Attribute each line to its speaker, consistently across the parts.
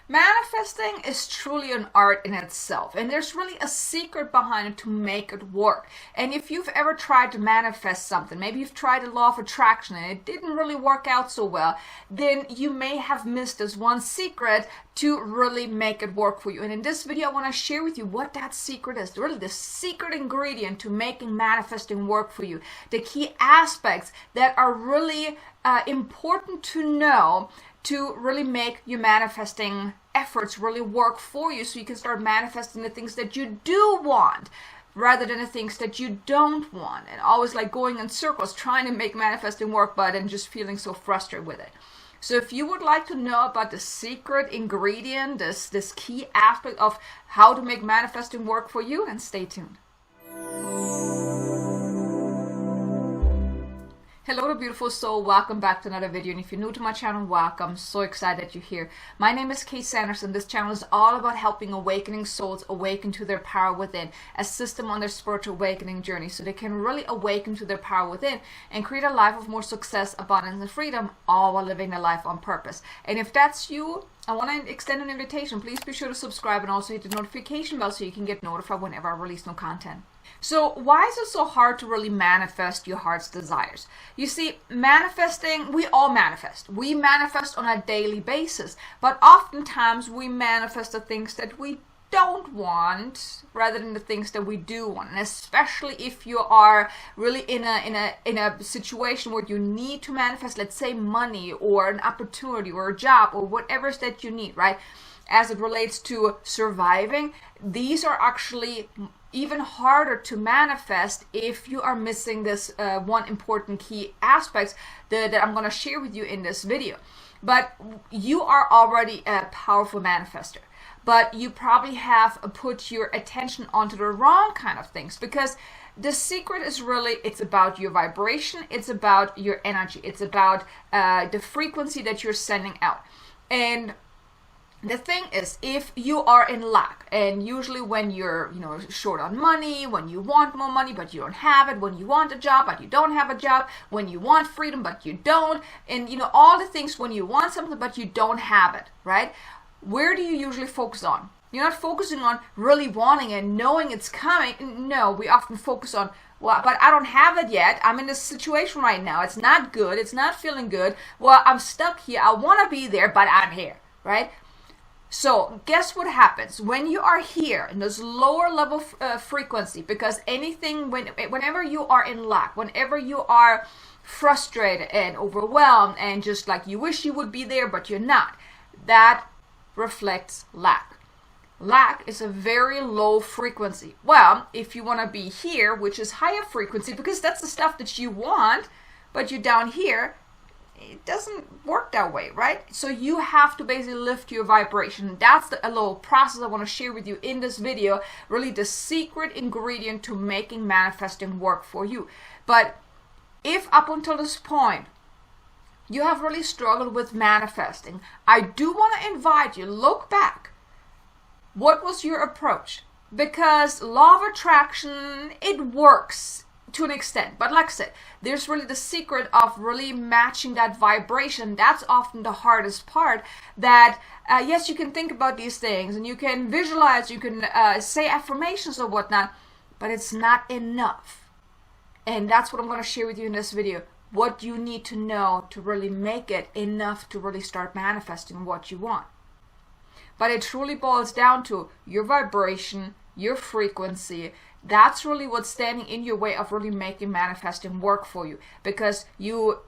Speaker 1: Manifesting is truly an art in itself, and there's really a secret behind it to make it work. And if you've ever tried to manifest something, maybe you've tried the law of attraction and it didn't really work out so well, then you may have missed this one secret to really make it work for you. And in this video, I want to share with you what that secret is, really the secret ingredient to making manifesting work for you, the key aspects that are really important to know to really make your manifesting efforts really work for you, so you can start manifesting the things that you do want rather than the things that you don't want, and always like going in circles trying to make manifesting work but then just feeling so frustrated with it. So if you would like to know about the secret ingredient, this key aspect of how to make manifesting work for you, then stay tuned. Hello, beautiful soul. Welcome back to another video. And if you're new to my channel, welcome. So excited that you're here. My name is Kay Sanderson. This channel is all about helping awakening souls awaken to their power within, assist them on their spiritual awakening journey so they can really awaken to their power within and create a life of more success, abundance, and freedom, all while living their life on purpose. And if that's you, I want to extend an invitation. Please be sure to subscribe and also hit the notification bell so you can get notified whenever I release new content. So why is it so hard to really manifest your heart's desires? You see, manifesting, we all manifest. We manifest on a daily basis, but oftentimes we manifest the things that we don't want rather than the things that we do want. And especially if you are really in a situation where you need to manifest, let's say money or an opportunity or a job or whatever it is that you need, right? As it relates to surviving, these are actually even harder to manifest if you are missing this one important key aspect that I'm going to share with you in this video. But you are already a powerful manifester, but you probably have put your attention onto the wrong kind of things, because the secret is really, it's about your vibration, it's about your energy, it's about the frequency that you're sending out. And the thing is, if you are in lack, and usually when you're, short on money, when you want more money but you don't have it, when you want a job but you don't have a job, when you want freedom but you don't, and all the things when you want something but you don't have it, right? Where do you usually focus on? You're not focusing on really wanting and knowing it's coming. No, we often focus on, well, but I don't have it yet. I'm in this situation right now. It's not good. It's not feeling good. Well, I'm stuck here. I want to be there, but I'm here, right? So guess what happens when you are here in this lower level frequency? Because whenever you are in lack, whenever you are frustrated and overwhelmed and just like you wish you would be there but you're not, that reflects lack. Lack is a very low frequency. Well, if you want to be here, which is higher frequency, because that's the stuff that you want, but you're down here, it doesn't work that way, right? So you have to basically lift your vibration. That's a little process I want to share with you in this video, really the secret ingredient to making manifesting work for you. But if up until this point you have really struggled with manifesting, I do want to invite you, look back. What was your approach? Because law of attraction, it works to an extent, but like I said, there's really the secret of really matching that vibration. That's often the hardest part. That yes, you can think about these things and you can visualize, you can say affirmations or whatnot, but it's not enough. And that's what I'm going to share with you in this video. What you need to know to really make it enough to really start manifesting what you want. But it truly boils down to your vibration, your frequency. That's really what's standing in your way of really making manifesting work for you, because you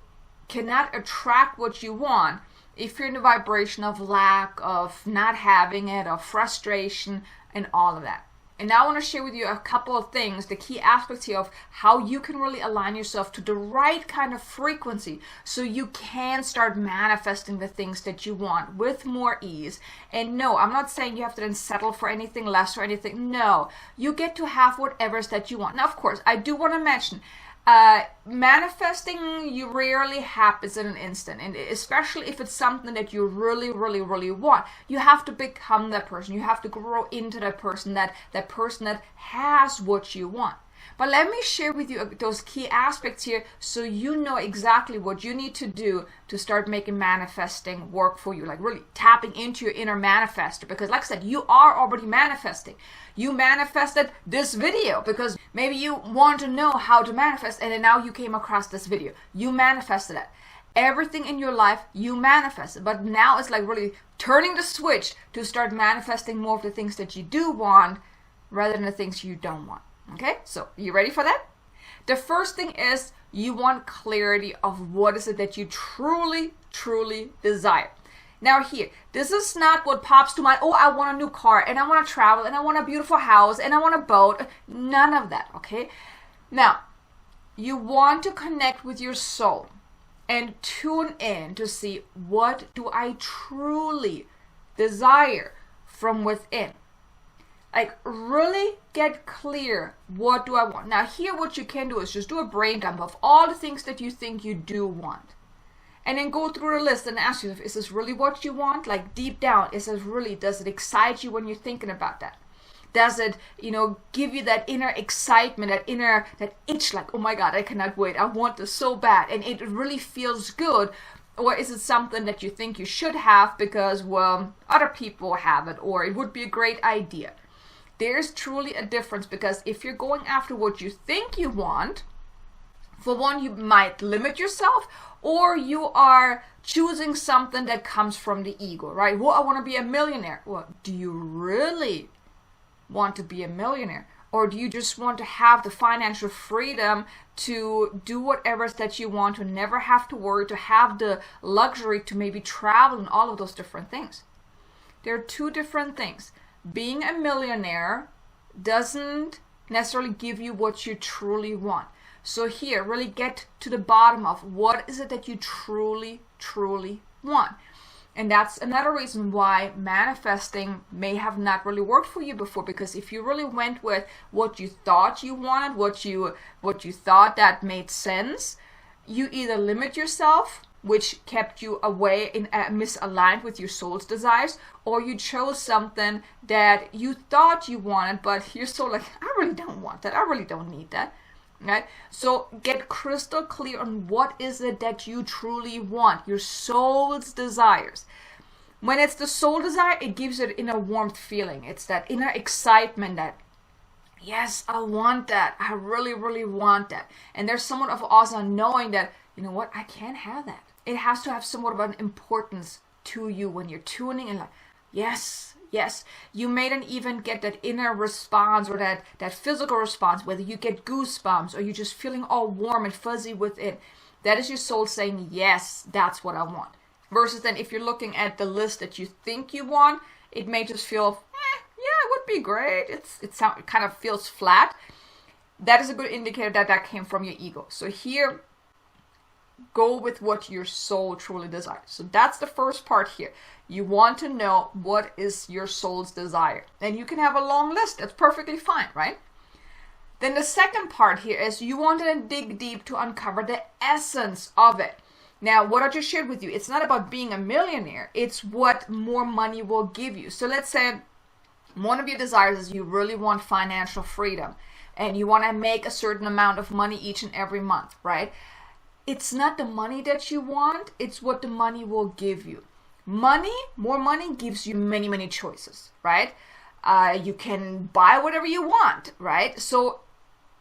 Speaker 1: cannot attract what you want if you're in the vibration of lack, of not having it, of frustration, and all of that. And now I want to share with you a couple of things, the key aspects here of how you can really align yourself to the right kind of frequency so you can start manifesting the things that you want with more ease. And no, I'm not saying you have to then settle for anything less or anything. No, you get to have whatever it is that you want. Now, of course, I do want to mention, manifesting you rarely happens in an instant, and especially if it's something that you really want, you have to become that person. You have to grow into that person that has what you want. But let me share with you those key aspects here so you know exactly what you need to do to start making manifesting work for you, like really tapping into your inner manifester. Because like I said, you are already manifesting. You manifested this video because maybe you want to know how to manifest, and then now you came across this video. You manifested it. Everything in your life you manifested, but now it's like really turning the switch to start manifesting more of the things that you do want rather than the things you don't want. Okay, so you ready for that? The first thing is you want clarity of what is it that you truly desire. Now here, this is not what pops to mind. Oh, I want a new car, and I want to travel, and I want a beautiful house, and I want a boat. None of that, okay? Now, you want to connect with your soul and tune in to see, what do I truly desire from within? Like, really get clear, what do I want? Now here, what you can do is just do a brain dump of all the things that you think you do want. And then go through the list and ask yourself, is this really what you want? Like deep down, does it excite you when you're thinking about that? Does it, give you that inner excitement, that itch, like, oh my God, I cannot wait. I want this so bad. And it really feels good. Or is it something that you think you should have because, well, other people have it, or it would be a great idea? There's truly a difference, because if you're going after what you think you want, for one, you might limit yourself, or you are choosing something that comes from the ego, right? Well, I want to be a millionaire. Well, do you really want to be a millionaire? Or do you just want to have the financial freedom to do whatever it is that you want, to never have to worry, to have the luxury to maybe travel and all of those different things? There are two different things. Being a millionaire doesn't necessarily give you what you truly want. So here, really get to the bottom of what is it that you truly want. And that's another reason why manifesting may have not really worked for you before, because if you really went with what you thought you wanted, what you thought that made sense, you either limit yourself, which kept you away and misaligned with your soul's desires, or you chose something that you thought you wanted, but you're so like, I really don't want that. I really don't need that. Right? So get crystal clear on what is it that you truly want, your soul's desires. When it's the soul desire, it gives it inner warmth feeling. It's that inner excitement that, yes, I want that. I really want that. And there's somewhat of also knowing that, you know what, I can't have that. It has to have somewhat of an importance to you when you're tuning in, like, yes. You may then even get that inner response, or that physical response, whether you get goosebumps or you're just feeling all warm and fuzzy within. That is your soul saying, yes, that's what I want. Versus then if you're looking at the list that you think you want, it may just feel, yeah, it would be great. It kind of feels flat. That is a good indicator that came from your ego. So here, go with what your soul truly desires. So that's the first part here. You want to know what is your soul's desire. And you can have a long list. That's perfectly fine, right? Then the second part here is you want to dig deep to uncover the essence of it. Now, what I just shared with you, it's not about being a millionaire. It's what more money will give you. So let's say one of your desires is you really want financial freedom, and you want to make a certain amount of money each and every month, right? It's not the money that you want, it's what the money will give you. More money gives you many choices, right? You can buy whatever you want, right? So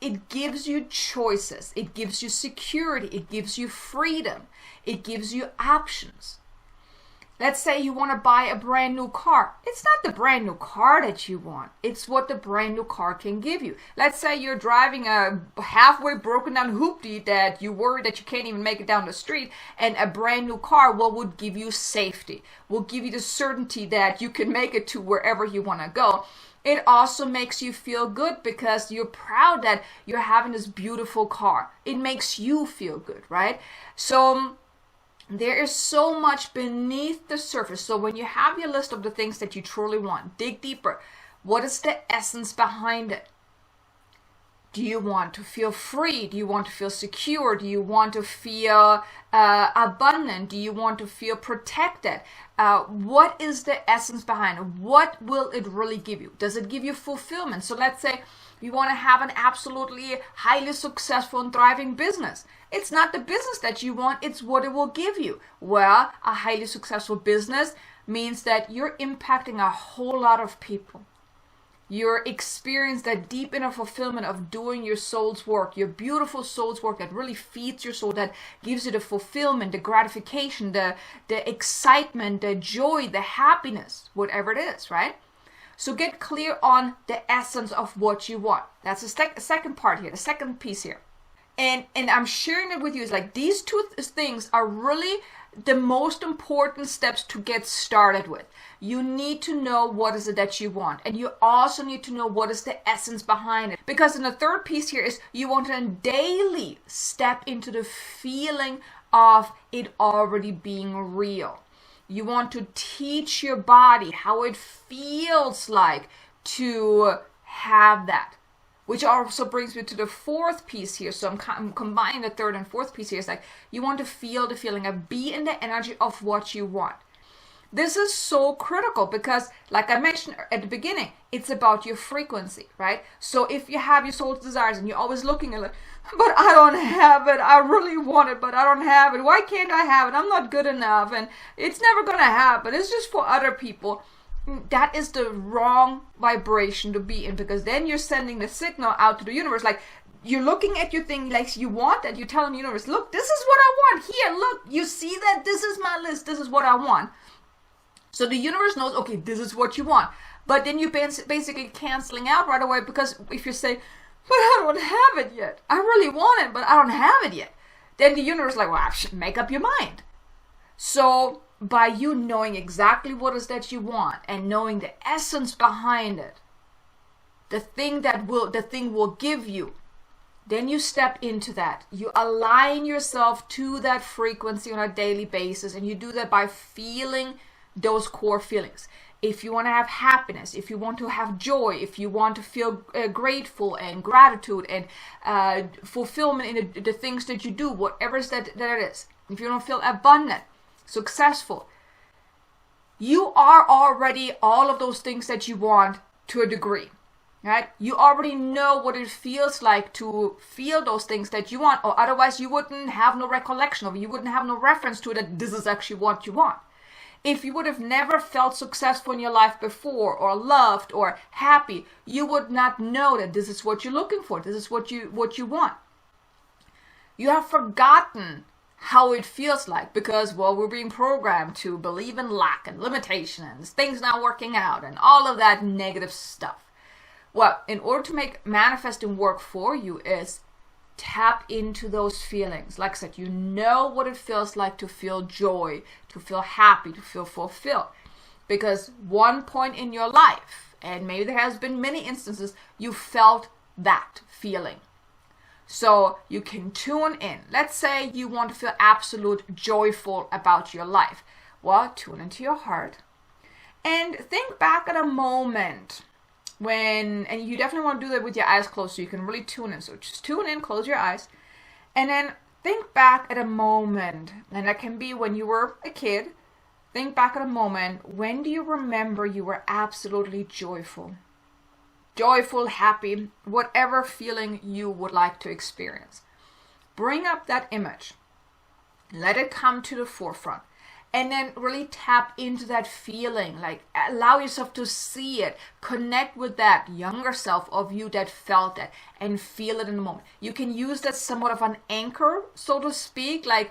Speaker 1: it gives you choices, it gives you security, it gives you freedom, it gives you options. Let's say you want to buy a brand new car. It's not the brand new car that you want. It's what the brand new car can give you. Let's say you're driving a halfway broken down hoopty that you worry that you can't even make it down the street, and a brand new car, what would give you safety, will give you the certainty that you can make it to wherever you want to go. It also makes you feel good because you're proud that you're having this beautiful car. It makes you feel good, right? So there is so much beneath the surface. So when you have your list of the things that you truly want, dig deeper. What is the essence behind it? Do you want to feel free? Do you want to feel secure? Do you want to feel abundant? Do you want to feel protected? What is the essence behind it? What will it really give you? Does it give you fulfillment? So let's say you want to have an absolutely highly successful and thriving business. It's not the business that you want, it's what it will give you. Well, a highly successful business means that you're impacting a whole lot of people. You're experiencing that deep inner fulfillment of doing your soul's work, your beautiful soul's work that really feeds your soul, that gives you the fulfillment, the gratification, the excitement, the joy, the happiness, whatever it is, right? So get clear on the essence of what you want. That's the second part here, the second piece here. And I'm sharing it with you. It's like these two things are really the most important steps to get started with. You need to know what is it that you want. And you also need to know what is the essence behind it. Because in the third piece here is you want to daily step into the feeling of it already being real. You want to teach your body how it feels like to have that. Which also brings me to the fourth piece here. So I'm combining the third and fourth piece here. It's like you want to feel the feeling of be in the energy of what you want. This is so critical because, like I mentioned at the beginning, it's about your frequency, right? So if you have your soul's desires and you're always looking at it, but I don't have it, I really want it, but I don't have it. Why can't I have it? I'm not good enough and it's never going to happen. It's just for other people. That is the wrong vibration to be in, because then you're sending the signal out to the universe. Like you're looking at your thing like you want that. You're telling the universe, look, this is what I want. Here, look, you see that? This is my list. This is what I want. So the universe knows, okay, this is what you want. But then you're basically canceling out right away, because if you say, but I don't have it yet. I really want it, but I don't have it yet. Then the universe is like, well, I should make up your mind. So by you knowing exactly what is that you want and knowing the essence behind it, the thing will give you, then you step into that. You align yourself to that frequency on a daily basis, and you do that by feeling those core feelings. If you want to have happiness, if you want to have joy, if you want to feel grateful and gratitude and fulfillment in the things that you do, whatever it is that it is. If you don't feel abundant, successful, you are already all of those things that you want to a degree, right? You already know what it feels like to feel those things that you want, or otherwise you wouldn't have no recollection of it. You wouldn't have no reference to it that this is actually what you want. If you would have never felt successful in your life before, or loved or happy, you would not know that this is what you're looking for. This is what you want. You have forgotten how it feels like, because, well, we're being programmed to believe in lack and limitation and things not working out and all of that negative stuff. Well, in order to make manifesting work for you is tap into those feelings. Like I said, you know what it feels like to feel joy, to feel happy, to feel fulfilled. Because one point in your life, and maybe there has been many instances, you felt that feeling. So you can tune in. Let's say you want to feel absolute joyful about your life. Well, tune into your heart and think back at a moment when, and you definitely want to do that with your eyes closed so you can really tune in. So just tune in, close your eyes, and then think back at a moment, and that can be when you were a kid. Think back at a moment, when do you remember you were absolutely joyful? Joyful, happy, whatever feeling you would like to experience. Bring up that image. Let it come to the forefront. And then really tap into that feeling. Like, allow yourself to see it. Connect with that younger self of you that felt that and feel it in the moment. You can use that somewhat of an anchor, so to speak, like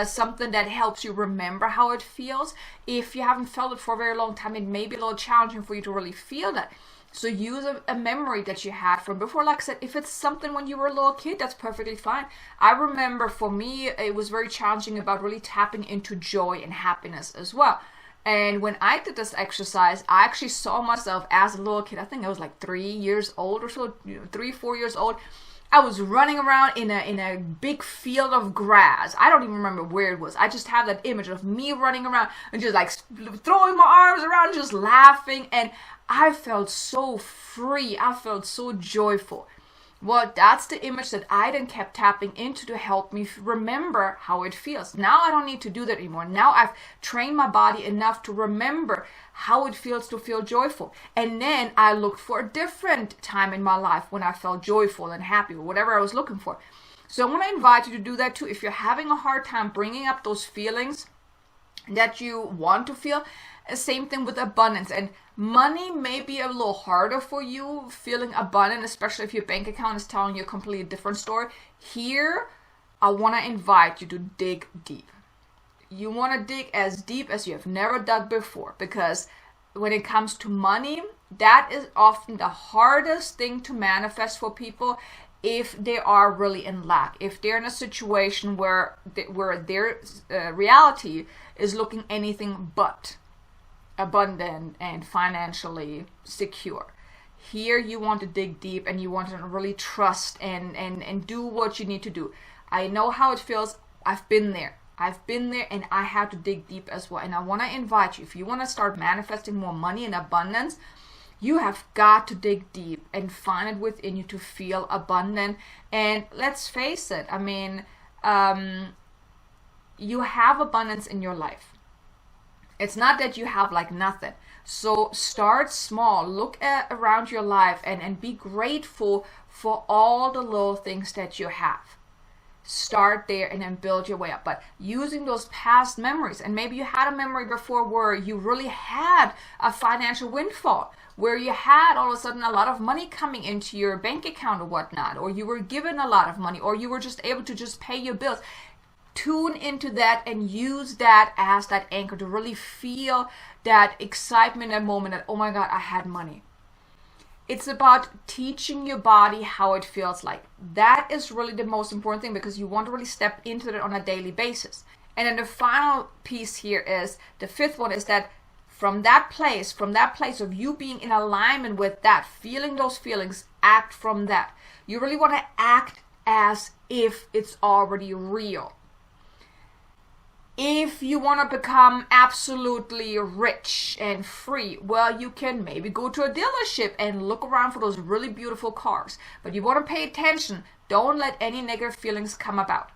Speaker 1: something that helps you remember how it feels. If you haven't felt it for a very long time, it may be a little challenging for you to really feel that. So use a memory that you had from before. Like I said, if it's something when you were a little kid, that's perfectly fine. I remember for me, it was very challenging about really tapping into joy and happiness as well. And when I did this exercise, I actually saw myself as a little kid. I think I was like 3 years old or so, 3-4 years old. I was running around in a big field of grass. I don't even remember where it was. I just have that image of me running around and just like throwing my arms around, just laughing. And I felt so free. I felt so joyful. Well, that's the image that I then kept tapping into to help me remember how it feels. Now I don't need to do that anymore. Now I've trained my body enough to remember how it feels to feel joyful. And then I looked for a different time in my life when I felt joyful and happy, or whatever I was looking for. So I want to invite you to do that too. If you're having a hard time bringing up those feelings that you want to feel, same thing with abundance. And money may be a little harder for you, feeling abundant, especially if your bank account is telling you a completely different story. Here, I want to invite you to dig deep. You want to dig as deep as you have never dug before, because when it comes to money, that is often the hardest thing to manifest for people if they are really in lack, if they're in a situation where their reality is looking anything but abundant and financially secure. Here you want to dig deep and you want to really trust and do what you need to do. I know how it feels. I've been there and I had to dig deep as well. And I want to invite you, if you want to start manifesting more money and abundance, you have got to dig deep and find it within you to feel abundant. And let's face it, I mean, you have abundance in your life. It's not that you have like nothing. So start small, look around your life and be grateful for all the little things that you have. Start there and then build your way up. But using those past memories, and maybe you had a memory before where you really had a financial windfall, where you had all of a sudden a lot of money coming into your bank account or whatnot, or you were given a lot of money, or you were just able to just pay your bills. Tune into that and use that as that anchor to really feel that excitement, that moment that, oh my God, I had money. It's about teaching your body how it feels like. That is really the most important thing, because you want to really step into it on a daily basis. And then the final piece here is, the fifth one is that from that place of you being in alignment with that, feeling those feelings, act from that. You really want to act as if it's already real. If you want to become absolutely rich and free, well, you can maybe go to a dealership and look around for those really beautiful cars. But you want to pay attention. Don't let any negative feelings come about.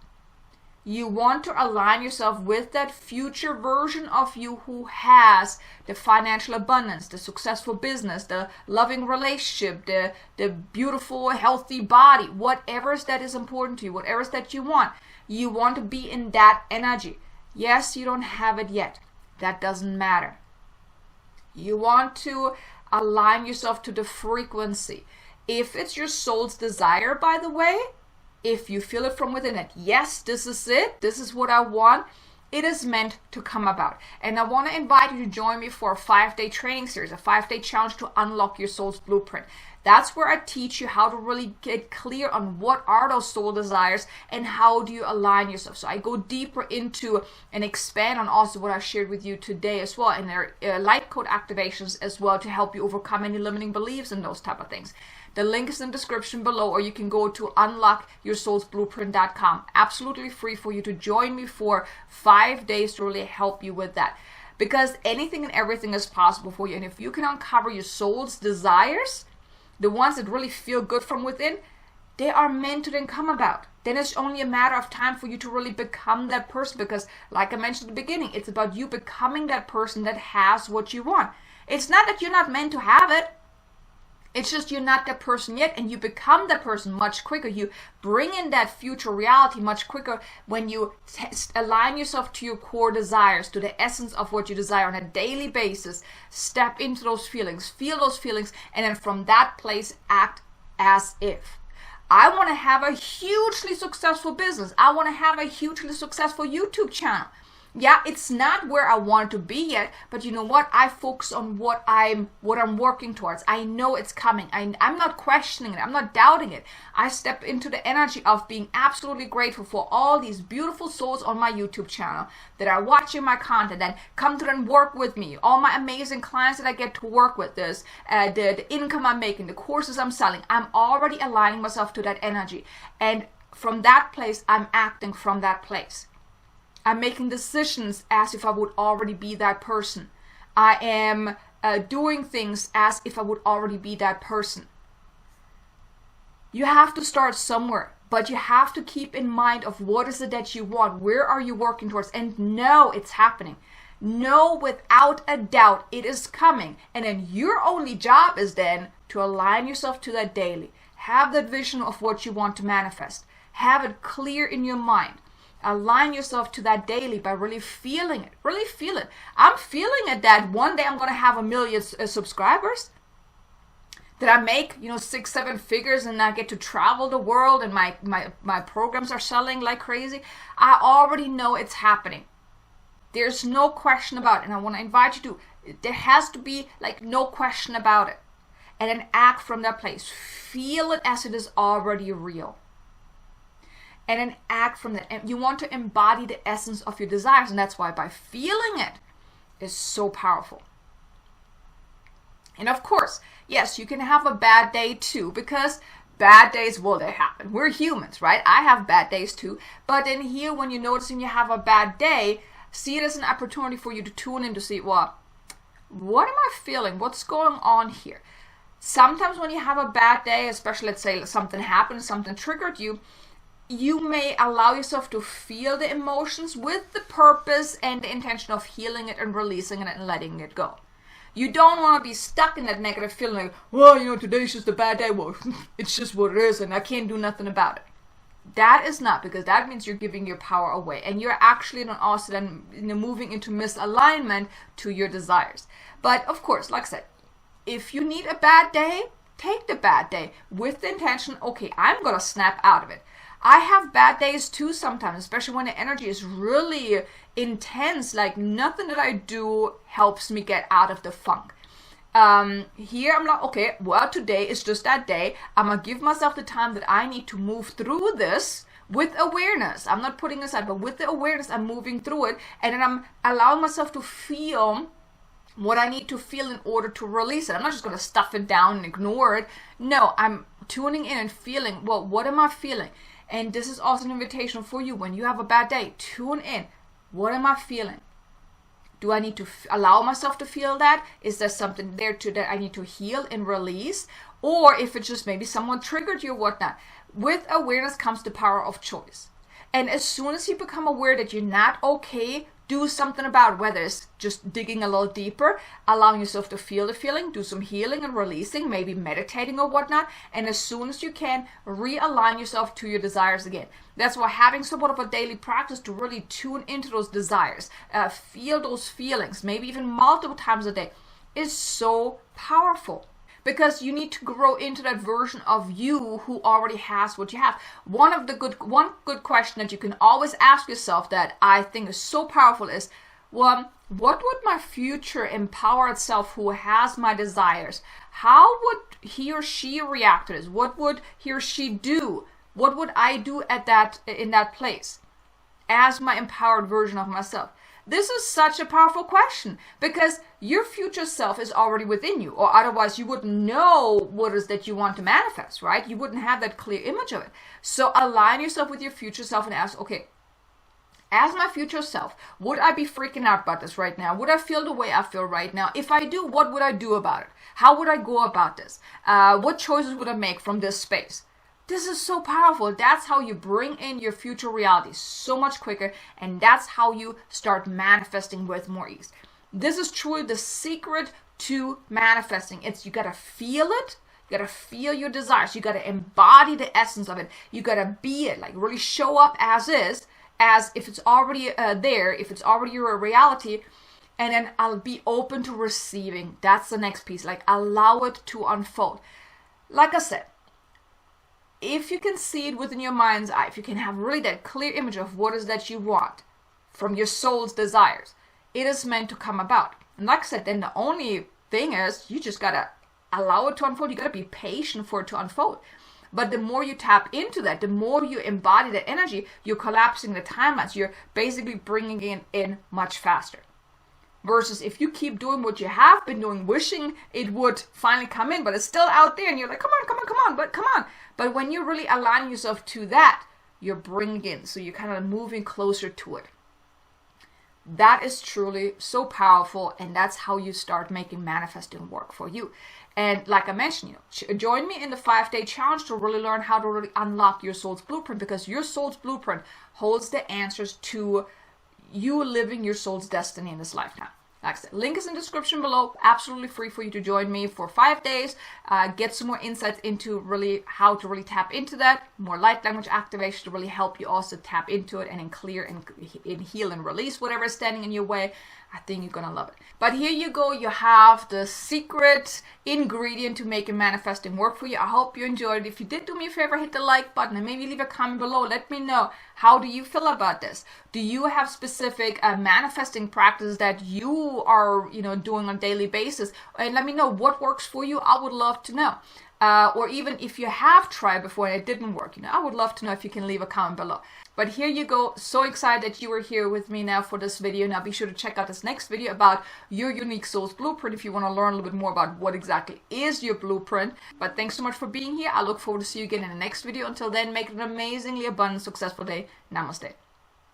Speaker 1: You want to align yourself with that future version of you who has the financial abundance, the successful business, the loving relationship, the beautiful, healthy body, whatever that is important to you, whatever that you want. You want to be in that energy. Yes, you don't have it yet. That doesn't matter. You want to align yourself to the frequency. If it's your soul's desire, by the way, if you feel it from within that, yes, this is it, this is what I want, it is meant to come about. And I want to invite you to join me for a 5-day training series, a 5-day challenge to unlock your soul's blueprint. That's where I teach you how to really get clear on what are those soul desires and how do you align yourself. So I go deeper into and expand on also what I shared with you today as well, and there are light code activations as well to help you overcome any limiting beliefs and those type of things. The link is in the description below, or you can go to unlockyoursoulsblueprint.com. Absolutely free for you to join me for 5 days to really help you with that. Because anything and everything is possible for you. And if you can uncover your soul's desires, the ones that really feel good from within, they are meant to then come about. Then it's only a matter of time for you to really become that person. Because like I mentioned at the beginning, it's about you becoming that person that has what you want. It's not that you're not meant to have it. It's just you're not that person yet, and you become that person much quicker. You bring in that future reality much quicker when you align yourself to your core desires, to the essence of what you desire on a daily basis. Step into those feelings, feel those feelings, and then from that place, act as if. I want to have a hugely successful business. I want to have a hugely successful YouTube channel. Yeah, it's not where I want to be yet, but you know what? I focus on what I'm working towards. I know it's coming. I'm not questioning it. I'm not doubting it. I step into the energy of being absolutely grateful for all these beautiful souls on my YouTube channel that are watching my content and come to and work with me. All my amazing clients that I get to work with, the income I'm making, the courses I'm selling. I'm already aligning myself to that energy. And from that place, I'm acting from that place. I'm making decisions as if I would already be that person. I am doing things as if I would already be that person. You have to start somewhere, but you have to keep in mind of what is it that you want. Where are you working towards? And know it's happening. Know without a doubt it is coming. And then your only job is then to align yourself to that daily. Have that vision of what you want to manifest. Have it clear in your mind. Align yourself to that daily by really feeling it. Really feel it. I'm feeling it that one day I'm going to have 1 million subscribers. That I make, 6, 7 figures and I get to travel the world and my programs are selling like crazy. I already know it's happening. There's no question about it. And I want to invite you to, there has to be like no question about it. And then act from that place. Feel it as it is already real. And then act from that. And you want to embody the essence of your desires. And that's why by feeling it is so powerful. And of course, yes, you can have a bad day too, because bad days, well, they happen. We're humans, right? I have bad days too. But in here, when you're noticing you have a bad day, see it as an opportunity for you to tune in to see, well, what am I feeling? What's going on here? Sometimes when you have a bad day, especially let's say something happened, something triggered you, you may allow yourself to feel the emotions with the purpose and the intention of healing it and releasing it and letting it go. You don't want to be stuck in that negative feeling like, well, today's just a bad day. Well, it's just what it is and I can't do nothing about it. That is not, because that means you're giving your power away. And you're actually then also then moving into misalignment to your desires. But of course, like I said, if you need a bad day, take the bad day with the intention, okay, I'm going to snap out of it. I have bad days too sometimes, especially when the energy is really intense. Like nothing that I do helps me get out of the funk. Here I'm like, okay, well, today is just that day. I'm going to give myself the time that I need to move through this with awareness. I'm not putting aside, but with the awareness, I'm moving through it. And then I'm allowing myself to feel what I need to feel in order to release it. I'm not just going to stuff it down and ignore it. No, I'm tuning in and feeling, well, what am I feeling? And this is also an invitation for you when you have a bad day. Tune in. What am I feeling? Do I need to allow myself to feel that? Is there something there too that I need to heal and release? Or if it's just maybe someone triggered you or whatnot. With awareness comes the power of choice. And as soon as you become aware that you're not okay, do something about it, whether it's just digging a little deeper, allowing yourself to feel the feeling, do some healing and releasing, maybe meditating or whatnot. And as soon as you can, realign yourself to your desires again. That's why having somewhat of a daily practice to really tune into those desires, feel those feelings, maybe even multiple times a day, is so powerful. Because you need to grow into that version of you who already has what you have. One good question that you can always ask yourself that I think is so powerful is, well, what would my future empowered self who has my desires, how would he or she react to this? What would he or she do? What would I do in that place as my empowered version of myself? This is such a powerful question because your future self is already within you, or otherwise you wouldn't know what it is that you want to manifest, right? You wouldn't have that clear image of it. So align yourself with your future self and ask, okay, as my future self, would I be freaking out about this right now? Would I feel the way I feel right now? If I do, what would I do about it? How would I go about this? What choices would I make from this space? This is so powerful. That's how you bring in your future reality so much quicker, and that's how you start manifesting with more ease. This is truly the secret to manifesting. You gotta feel it. You gotta feel your desires. You gotta embody the essence of it. You gotta be it, like really show up as is, as if it's already there, if it's already your reality. And then I'll be open to receiving. That's the next piece. Like allow it to unfold. Like I said, if you can see it within your mind's eye, if you can have really that clear image of what is that you want from your soul's desires, it is meant to come about. And like I said, then the only thing is you just gotta allow it to unfold. You gotta be patient for it to unfold. But the more you tap into that, the more you embody that energy, you're collapsing the timelines. You're basically bringing it in much faster. Versus if you keep doing what you have been doing, wishing it would finally come in, but it's still out there and you're like, come on. But when you're really aligning yourself to that, you're bringing in. So you're kind of moving closer to it. That is truly so powerful, and that's how you start making manifesting work for you. And like I mentioned, join me in the 5-day challenge to really learn how to really unlock your soul's blueprint, because your soul's blueprint holds the answers to you living your soul's destiny in this lifetime. Like I said, link is in the description below. Absolutely free for you to join me for 5 days. Get some more insights into really how to really tap into that. More light language activation to really help you also tap into it and then clear and heal and release whatever is standing in your way. I think you're gonna love it. But here you go. You have the secret ingredient to making manifesting work for you. I hope you enjoyed it. If you did, do me a favor, hit the like button and maybe leave a comment below. Let me know, how do you feel about this? Do you have specific manifesting practices that you are doing on a daily basis? And let me know what works for you. I would love to know. Or even if you have tried before and it didn't work, I would love to know if you can leave a comment below. But here you go. So excited that you were here with me now for this video. Now be sure to check out this next video about your unique soul's blueprint if you want to learn a little bit more about what exactly is your blueprint. But thanks so much for being here. I look forward to see you again in the next video. Until then, make it an amazingly abundant, successful day. Namaste.